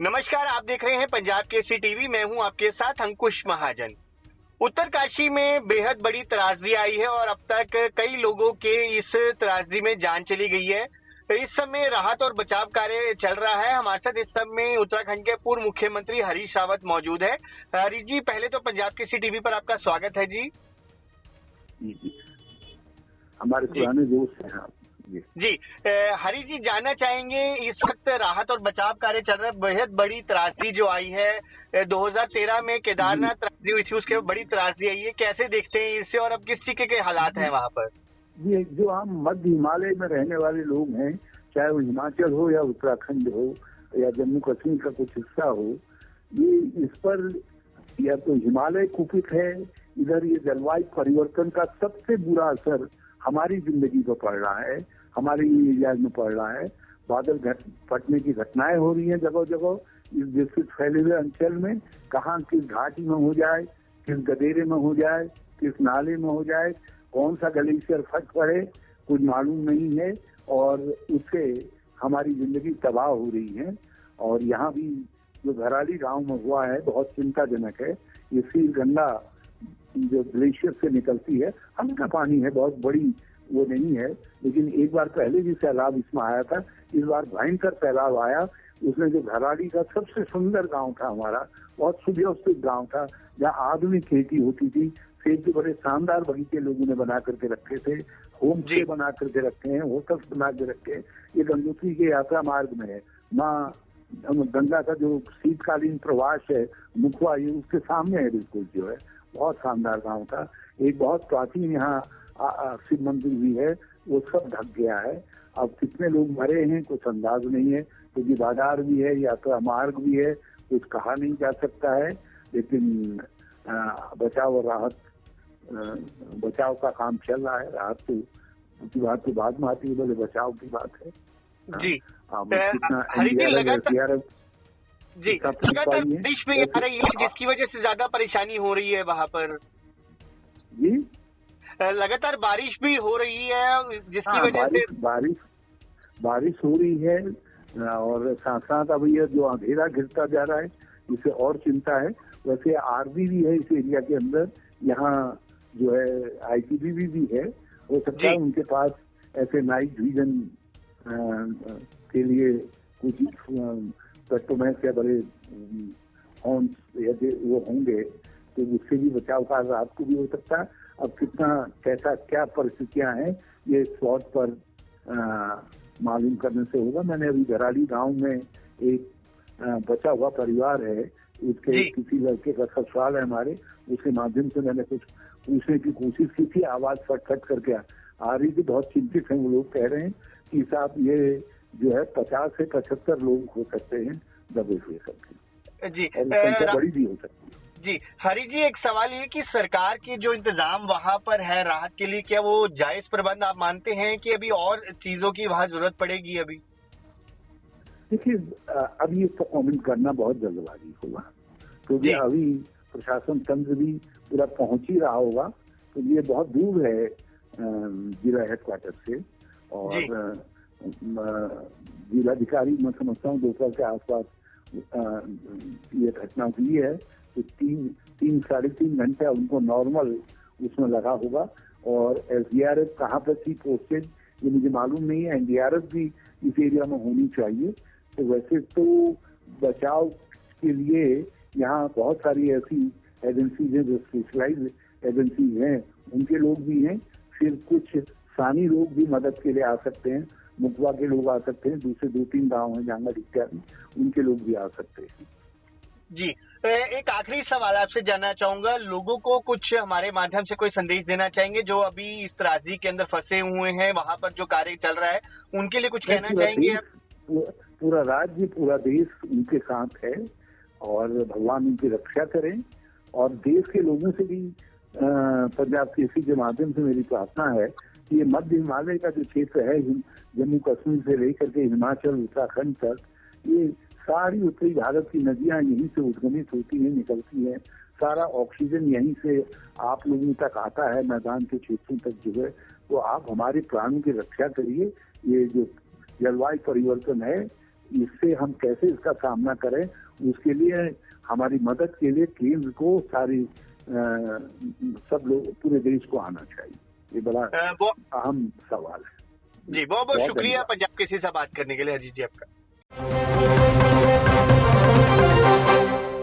नमस्कार, आप देख रहे हैं पंजाब केसरी टीवी। मैं हूं आपके साथ अंकुश महाजन। उत्तरकाशी में बेहद बड़ी त्रासदी आई है और अब तक कई लोगों के इस त्रासदी में जान चली गई है। तो इस समय राहत और बचाव कार्य चल रहा है। हमारे साथ इस समय उत्तराखंड के पूर्व मुख्यमंत्री हरीश रावत मौजूद है। हरीश जी, पहले तो पंजाब केसरी टीवी पर आपका स्वागत है जी। हमारे पुराने दोस्त हैं आप जी। हरीश जी, जानना चाहेंगे, इस वक्त राहत और बचाव कार्य चल रहा है। बेहद बड़ी त्रासदी जो आई है 2013 में केदारनाथ त्रासदी हुई थी, उसके बड़ी त्रासदी आई है। कैसे देखते हैं इसे और अब किस तरीके के हालात हैं वहाँ पर? ये जो हम मध्य हिमालय में रहने वाले लोग हैं, चाहे वो हिमाचल हो या उत्तराखंड हो या जम्मू कश्मीर का कुछ हिस्सा हो, ये इस पर या तो हिमालय कुपित है, इधर ये जलवायु परिवर्तन का सबसे बुरा असर हमारी जिंदगी पर पड़ रहा है, हमारे एरिया में पड़ रहा है। बादल फटने की घटनाएं हो रही हैं जगह जगह इस विस्तृत फैले हुए अंचल में। कहाँ किस घाटी में हो जाए, किस गदेरे में हो जाए, किस नाले में हो जाए, कौन सा ग्लेशियर फट पड़े, कुछ मालूम नहीं है और उससे हमारी जिंदगी तबाह हो रही है। और यहाँ भी जो घराली गांव में हुआ है बहुत चिंताजनक है। ये सीर गंगा जो ग्लेशियर से निकलती है, हल्का पानी है, बहुत बड़ी वो नहीं है, लेकिन एक बार पहले भी सैलाब इसमें आया था। इस बार भयंकर सैलाब आया। उसमें जो घराली का सबसे सुंदर गांव था हमारा, बहुत सुव्यवस्थित गांव था, जहाँ आधुनिक खेती होती थी, सेब के बड़े शानदार बगीचे लोगों ने बना करके रखे थे, होम स्टे बना करके रखे हैं, होटल्स बना के रखे हैं। ये गंगोत्री के यात्रा मार्ग में है। माँ गंगा का जो शीतकालीन प्रवास है मुखवा, ये उसके सामने है बिल्कुल। जो है बहुत शानदार गांव था। एक बहुत प्राचीन यहाँ शिव मंदिर भी है, वो सब ढक गया है। अब कितने लोग मरे हैं कुछ अंदाज नहीं है, क्योंकि बाजार भी है, यात्रा मार्ग भी है, कुछ कहा नहीं जा सकता है। लेकिन बचाव और राहत, बचाव का काम चल रहा है। राहत की बात तो बाद में आती है, बोले बचाव की बात है जी। लगातार बारिश भी आ रही है, जिसकी वजह से ज्यादा परेशानी हो रही है वहाँ पर। जी, लगातार बारिश भी हो रही है, जिसकी वजह से बारिश हो रही है। और साथ साथ अब ये जो अंधेरा गिरता जा रहा है, इससे और चिंता है। वैसे आर्मी भी है इस एरिया के अंदर, यहाँ जो है ITBP भी है। हो सकता है उनके पास ऐसे नाइट विजन के लिए कुछ पेट्रोमैक्स या बड़े हॉर्न्स यदि वो होंगे तो उससे भी बचाव का रात को भी हो सकता है। अब कितना कैसा क्या परिस्थितियां हैं ये स्पॉट पर मालूम करने से होगा। मैंने अभी घराली गांव में एक बचा हुआ परिवार है, उसके किसी लड़के का ससुराल है हमारे, उसके माध्यम से मैंने कुछ पूछने की कोशिश की थी। आवाज फटफट करके आ रही थी, बहुत चिंतित हैं वो लोग। कह रहे हैं कि साहब ये जो है 50 से 75 लोग हो सकते हैं दबे हुए सबके जी, संख्या बड़ी भी हो सकती है। जी हरी जी, एक सवाल ये कि सरकार के जो इंतजाम वहाँ पर है राहत के लिए, क्या वो जायज प्रबंध आप मानते हैं कि अभी और चीजों की वहाँ जरूरत पड़ेगी? अभी देखिए, अभी इस पर कमेंट करना बहुत जल्दबाजी होगा, क्योंकि अभी प्रशासन तंत्र भी पूरा पहुंच ही रहा होगा। तो ये बहुत दूर है जिला हेडक्वार्टर से, और जिलाधिकारी मैं समझता हूँ दोपहर के आसपास ये घटना हुई है। तो 3-3.5 घंटे उनको नॉर्मल उसमें लगा होगा। और SDRF कहाँ पर थी पोस्टेड ये मुझे मालूम नहीं है। NDRF भी इस एरिया में होनी चाहिए। तो वैसे तो बचाव के लिए यहाँ बहुत सारी ऐसी एजेंसीज हैं जो स्पेशलाइज एजेंसीज हैं, उनके लोग भी हैं। फिर कुछ स्थानीय लोग भी मदद के लिए आ सकते हैं, मुखवा के लोग आ सकते हैं, दूसरे 2-3 गांव हैं जांगड़ इत्यादि, उनके लोग भी आ सकते हैं। जी, एक आखिरी सवाल आपसे जानना चाहूंगा, लोगों को कुछ हमारे माध्यम से कोई संदेश देना चाहेंगे जो अभी इस त्रासदी के अंदर फंसे हुए हैं, वहाँ पर जो कार्य चल रहा है, उनके लिए कुछ कहना चाहेंगे? पूरा राज्य, पूरा देश उनके साथ है और भगवान उनकी रक्षा करें। और देश के लोगों से भी पंजाब केसरी के माध्यम से मेरी प्रार्थना है कि ये मध्य हिमालय का जो क्षेत्र है, जम्मू कश्मीर से लेकर के हिमाचल उत्तराखंड तक, ये सारी उत्तरी भारत की नदियां यहीं से उद्गमित होती हैं, निकलती हैं। सारा ऑक्सीजन यहीं से आप लोगों तक आता है, मैदान के क्षेत्रों तक जो है। तो आप हमारे प्राणों की रक्षा करिए। ये जो जलवायु परिवर्तन है इससे हम कैसे इसका सामना करें, उसके लिए हमारी मदद के लिए केंद्र को सब लोग पूरे देश को आना चाहिए। ये बड़ा अहम सवाल है। जी, बहुत बहुत शुक्रिया पंजाब केसरी से बात करने के लिए अजीत जी आपका।